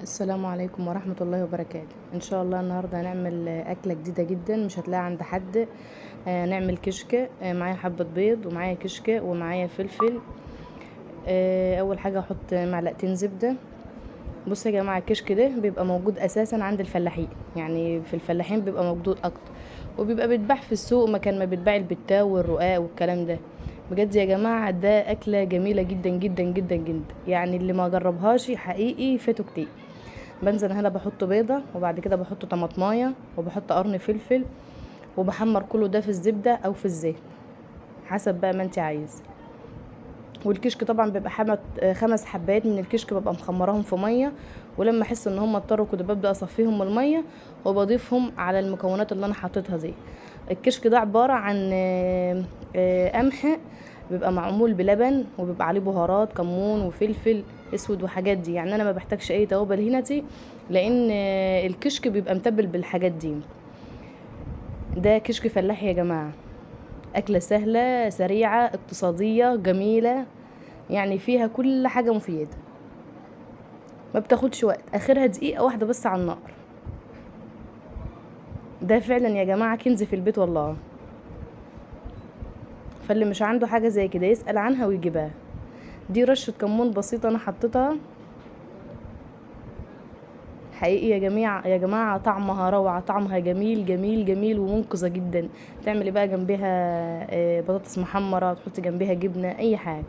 السلام عليكم ورحمة الله وبركاته. ان شاء الله النهاردة هنعمل اكلة جديدة جدا مش هتلاقيها عند حد. نعمل كشك. معايا حبة بيض ومعايا كشك ومعايا فلفل. اول حاجة احط معلقتين زبدة. بصوا يا جماعة، الكشك ده بيبقى موجود اساسا عند الفلاحين، يعني في الفلاحين بيبقى موجود اكتر، وبيبقى بيتباع في السوق مكان ما بيتباع البتاو والرقاق والكلام ده. بجد يا جماعة ده اكلة جميلة جدا جدا جدا جدا، يعني اللي ما جربهاش حقيقي فاته كتير. بنزل هنا بحط بيضة، وبعد كده بحط طماطمايه، وبحط قرن فلفل، وبحمر كله ده في الزبدة او في الزيت حسب بقى ما انت عايز. والكشك طبعا بيبقى 5 حبات من الكشك ببقى مخمراهم في ميه، ولما احس ان هم اضطروا كده ببدا اصفيهم من الميه وبضيفهم على المكونات اللي انا حطيتها دي. الكشك ده عباره عن قمح، بيبقى معمول بلبن وبيبقى عليه بهارات كمون وفلفل اسود وحاجات دي، يعني انا ما بحتاجش اي توابل هنا دي، لان الكشك بيبقى متبل بالحاجات دي. ده كشك فلاحي يا جماعه، اكله سهله سريعه اقتصاديه جميله، يعني فيها كل حاجة مفيدة، ما بتاخدش وقت، اخرها دقيقة واحدة بس على النار. ده فعلا يا جماعة كنز في البيت والله، فاللي مش عنده حاجة زي كده يسأل عنها ويجيبها. دي رشة كمون بسيطة انا حطيتها، حقيقي يا جماعة يا جماعة طعمها روعة، طعمها جميل جميل جميل ومنقذة جدا. تعملي بقى جنبها بطاطس محمرة، تحطي جنبها جبنة اي حاجة.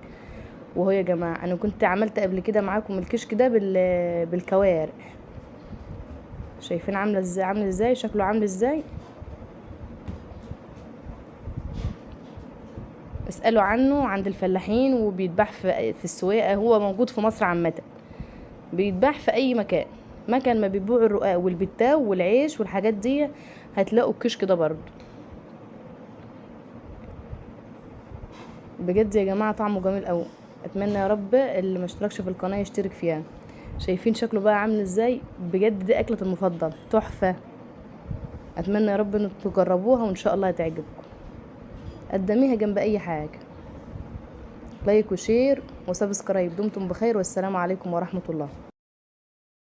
وهو يا جماعة انا كنت عملت قبل كده معاكم الكشك ده بالكوارع، شايفين عامله ازاي، عامل ازاي شكله، عامل ازاي. اسألوا عنه عند الفلاحين، وبيتباع في السواقة، هو موجود في مصر عامة، بيتباع في اي مكان، مكان ما بيبيعوا الرقاق والبتاو والعيش والحاجات دي هتلاقوا الكشك ده برضه. بجد يا جماعة طعمه جميل قوي. اتمنى يا رب اللي ما اشتركش في القناة يشترك فيها. شايفين شكله بقى عامل ازاي، بجد دي اكلة المفضل تحفة. اتمنى يا رب انكم تجربوها وان شاء الله هتعجبكم. قدميها جنب اي حاجة. لايك وشير وسبسكرايب. دمتم بخير والسلام عليكم ورحمة الله.